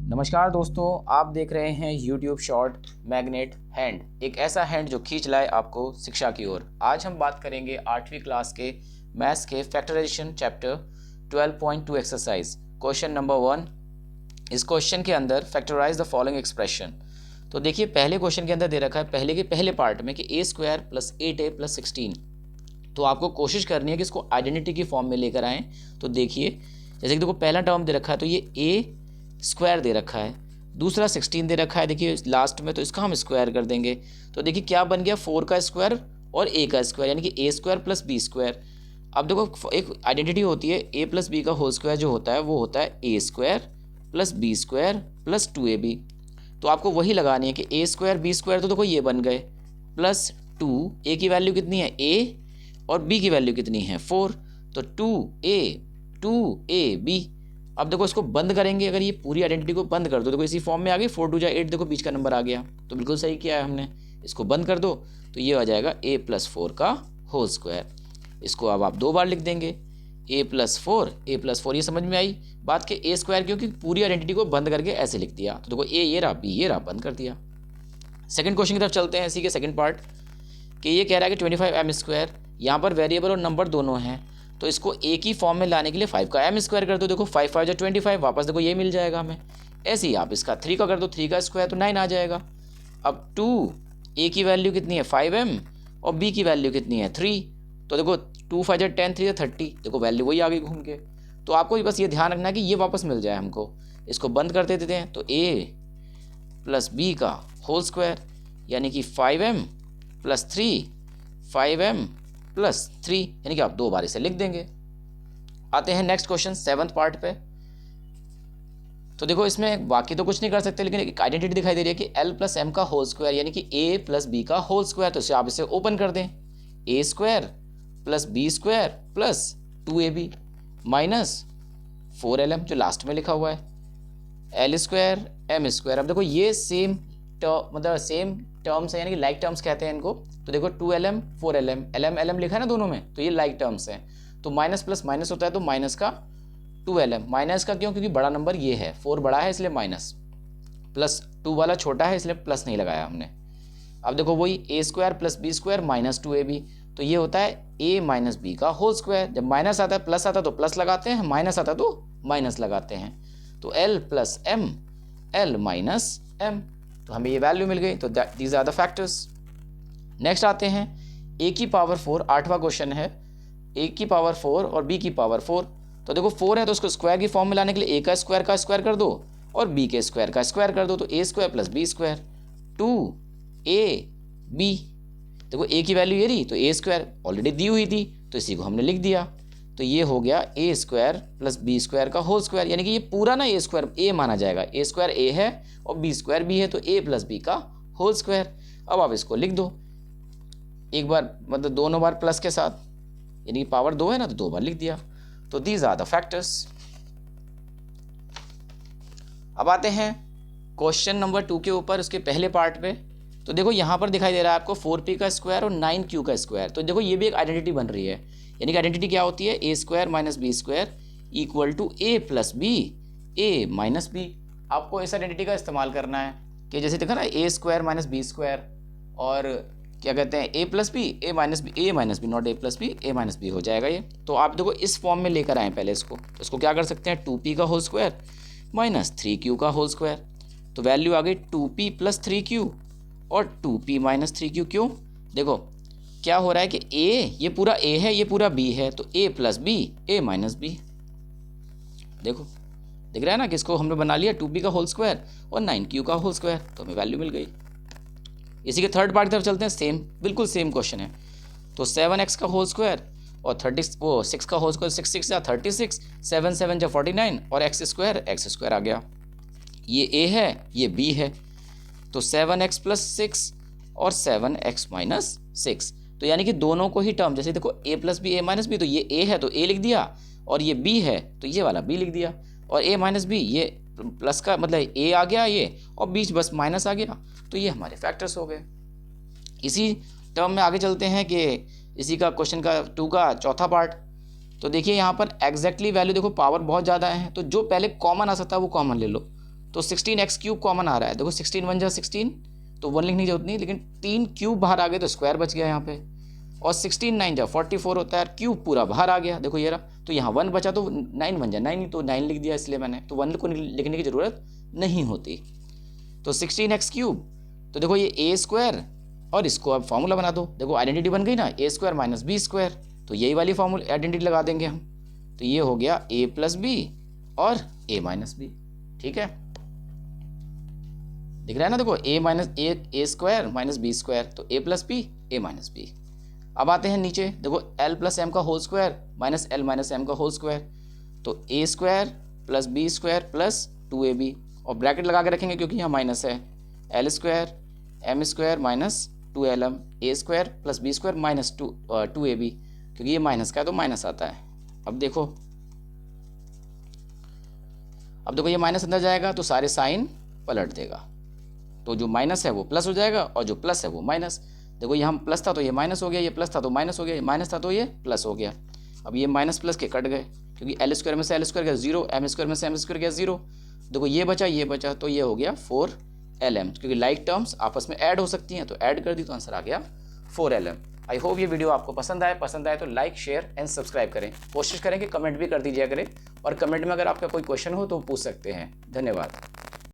नमस्कार दोस्तों, आप देख रहे हैं YouTube शॉर्ट मैग्नेट हैंड, एक ऐसा हैंड जो खींच लाए आपको शिक्षा की ओर। आज हम बात करेंगे 8वीं क्लास के मैथ्स के factorisation chapter 12.2 exercise question number 1। इस क्वेश्चन के अंदर फैक्टराइज द फॉलोइंग एक्सप्रेशन। तो देखिए, पहले क्वेश्चन के अंदर दे रखा है पहले के पहले पार्ट में कि a² + 8a + 16। तो आपको कोशिश करनी है कि इसको आइडेंटिटी की फॉर्म में लेकर आएँ। तो देखिए, जैसे कि देखो पहला टर्म दे रखा है तो ये a² दे रखा है, दूसरा 16 दे रखा है देखिए लास्ट में, तो इसका हम स्क्वायर कर देंगे। तो देखिए क्या बन गया, 4 का स्क्वायर और a का स्क्वायर, यानी कि a² + b²। अब देखो एक आइडेंटिटी होती है a + b का होल स्क्वायर जो होता है वो होता है a² + b² + 2ab। तो आपको वही लगानी है कि a² b² तो देखो ये बन गए, प्लस 2, a की वैल्यू कितनी है a और b की वैल्यू कितनी है 4, तो 2ab। अब देखो इसको बंद करेंगे, अगर ये पूरी आइडेंटिटी को बंद कर दो, देखो इसी फॉर्म में आ गई, 4 2 8, देखो बीच का नंबर आ गया, तो बिल्कुल सही किया है हमने। इसको बंद कर दो तो ये आ जाएगा a + 4 का होल स्क्वायर। इसको अब आप 2 बार लिख देंगे, a + 4, ये समझ में आई बात के a², क्योंकि पूरी आइडेंटिटी को बंद करके ऐसे लिख दिया। तो देखो a ये रहा, b ये रहा, बंद कर दिया। सेकंड क्वेश्चन की तरफ चलते हैं, इसी के सेकंड पार्ट कि ये कह रहा है कि 25m², यहाँ पर वेरिएबल और नंबर दोनों हैं, तो इसको एक ही फॉर्म में लाने के लिए 5 का m² कर दो। देखो 5 5 25, वापस देखो ये मिल जाएगा हमें। ऐसे ही आप इसका 3 का कर दो, 3 का स्क्वायर तो 9 आ जाएगा। अब 2, a की वैल्यू कितनी है 5m और b की वैल्यू कितनी है 3, तो देखो 2 5 10, 3 30, देखो वैल्यू वही आ गई घूम के। तो आपको बस ये ध्यान रखना है कि ये वापस मिल जाए हमको। इसको बंद कर देते हैं, तो a + b का होल स्क्वायर, यानी कि 5m + 3, 5m + 3, यानी कि आप 2 बार इसे लिख देंगे। आते हैं नेक्स्ट क्वेश्चन 7th पार्ट पे। तो देखो इसमें बाकी तो कुछ नहीं कर सकते, लेकिन एक आइडेंटिटी दिखाई दे रही है कि l + m का होल स्क्वायर, यानी कि a + b का होल स्क्वायर। तो इसे आप इसे ओपन कर दें, a² + b² + 2ab minus 4lm जो लास्ट में लिखा हुआ है, l² m²। अब देखो ये सेम मतलब सेम टर्म्स है, यानी कि लाइक टर्म्स कहते हैं इनको। तो देखो 2lm 4lm, lm लिखा है ना दोनों में, तो ये लाइक टर्म्स हैं। तो माइनस प्लस माइनस होता है, तो माइनस का 2lm, माइनस का क्यों, क्योंकि बड़ा नंबर ये है, 4 बड़ा है इसलिए माइनस, प्लस 2 वाला छोटा है इसलिए प्लस नहीं लगाया हमने। अब देखो वही a² + b² - 2ab, तो ये होता है a - b का होल स्क्वायर। जब माइनस आता है प्लस आता है तो प्लस लगाते हैं, माइनस आता है तो माइनस लगाते हैं। तो l + m, l - m, तो हमें ये वैल्यू मिल गई। तो these are the factors. Next आते हैं a की पावर 4, 8वां क्वेश्चन है, a की पावर 4 और b की पावर 4। तो देखो 4 है तो उसको स्क्वायर की फॉर्म में लाने के लिए a का स्क्वायर कर दो और b के स्क्वायर का स्क्वायर कर दो, तो a² + b², 2ab। देखो a की वैल्यू ये रही, तो a² ऑलरेडी दी हुई थी, तो इसी को हमने लिख दिया। तो ये हो गया a² + b² का होल स्क्वायर, यानी कि ये पूरा ना a² a माना जाएगा, a² a है और b² b है, तो a + b का होल स्क्वायर। अब आप इसको लिख दो एक बार, मतलब दोनों बार प्लस के साथ, यानी कि पावर 2 है ना, तो 2 बार लिख दिया। तो दीज आर द फैक्टर्स। अब आते हैं क्वेश्चन नंबर 2 के ऊपर, उसके पहले पार्ट पे। तो देखो यहाँ पर दिखाई दे रहा है आपको 4p का स्क्वायर और 9q का स्क्वायर। तो देखो ये भी एक आइडेंटिटी बन रही है, यानी कि आइडेंटिटी क्या होती है, a² - b² = a + b, a - b। आपको इस आइडेंटिटी का इस्तेमाल करना है कि जैसे देखा ना a² - b² और क्या कहते हैं a + b, a - b, not a + b, a - b हो जाएगा ये। तो आप देखो इस फॉर्म में लेकर आए पहले इसको क्या कर सकते हैं, 2p का होल स्क्वायर - 3q का होल स्क्वायर। तो वैल्यू आ गई 2p + 3q और 2p - 3q। क्यों, देखो क्या हो रहा है कि a ये पूरा a है, ये पूरा b है, तो a + b, a - b। देखो दिख रहा है ना कि इसको हमने बना लिया 2p का होल स्क्वायर और 9q का होल स्क्वायर, तो हमें वैल्यू मिल गई। इसी के थर्ड पार्ट की तरफ चलते हैं, सेम बिल्कुल सेम क्वेश्चन है। तो 7x का होल स्क्वायर और 6 का होल स्क्वायर, 6 6 या 36, 7 7 या 49 और x² आ गया। ये a है, ये b है, तो 7x + 6 और 7x - 6, तो यानी कि दोनों को ही टर्म, जैसे देखो a + b, a - b, तो ये a है तो a लिख दिया, और ये b है तो ये वाला b लिख दिया, और a - b ये प्लस का मतलब a आ गया ये, और बीच बस माइनस आ गया, तो ये हमारे फैक्टर्स हो गए। इसी टर्म में आगे चलते हैं कि इसी का क्वेश्चन का 2 का चौथा पार्ट। तो देखिए यहाँ पर एग्जैक्टली वैल्यू देखो, पावर बहुत ज़्यादा है, तो जो पहले कॉमन आ सकता है वो कॉमन ले लो। तो 16x क्यूब कॉमन आ रहा है, देखो 16 1 जा 16, तो 1 लिखने की जरूरत नहीं, लेकिन 3 क्यूब बाहर आ गए तो स्क्वायर बच गया यहाँ पे, और 16 9 जा 44 होता है, क्यूब पूरा बाहर आ गया, देखो ये रहा, तो यहाँ 1 बचा तो 9 1 जा 9, तो 9 लिख दिया इसलिए मैंने, तो 1 को लिखने की ज़रूरत नहीं होती। तो 16x क्यूब, तो देखो ये ए स्क्वायर, और इसको अब फॉर्मूला बना दो, देखो आइडेंटिटी बन गई ना, ए स्क्वायर माइनस बी स्क्वायर, तो यही वाली फॉर्मूला आइडेंटिटी लगा देंगे हम, तो ये हो गया ए प्लस बी और ए माइनस बी, ठीक है, दिख रहा है ना, देखो A square minus B square, तो A plus B A minus B. अब आते हैं नीचे, देखो एल प्लस एम का whole square minus L minus M का होल स्क्वायर, तो A square plus B square plus 2ab, और ब्रैकेट लगा के रखेंगे क्योंकि यहाँ माइनस है, L square M square minus 2lm, A square plus B square minus 2ab, क्योंकि ये माइनस का है तो माइनस आता है। अब देखो ये माइनस अंदर जाएगा तो सारे साइन पलट देगा, तो जो माइनस है वो प्लस हो जाएगा और जो प्लस है वो माइनस, देखो यहाँ प्लस था तो ये माइनस हो गया, ये प्लस था तो माइनस हो गया, ये माइनस था तो ये प्लस हो गया। अब ये माइनस प्लस के कट गए क्योंकि एल स्क्वायर में से एल स्क्वायर गया 0, एम स्क्वायर में से एम स्क्वायर गया 0, देखो ये बचा तो ये हो गया 4lm, क्योंकि लाइक टर्म्स आपस में ऐड हो सकती हैं, तो ऐड कर दी तो आंसर आ गया 4lm। आई होप ये वीडियो आपको पसंद आए तो लाइक शेयर एंड सब्सक्राइब करें, कोशिश करें कि कमेंट भी कर दीजिए करें, और कमेंट में अगर आपका कोई क्वेश्चन हो तो पूछ सकते हैं। धन्यवाद।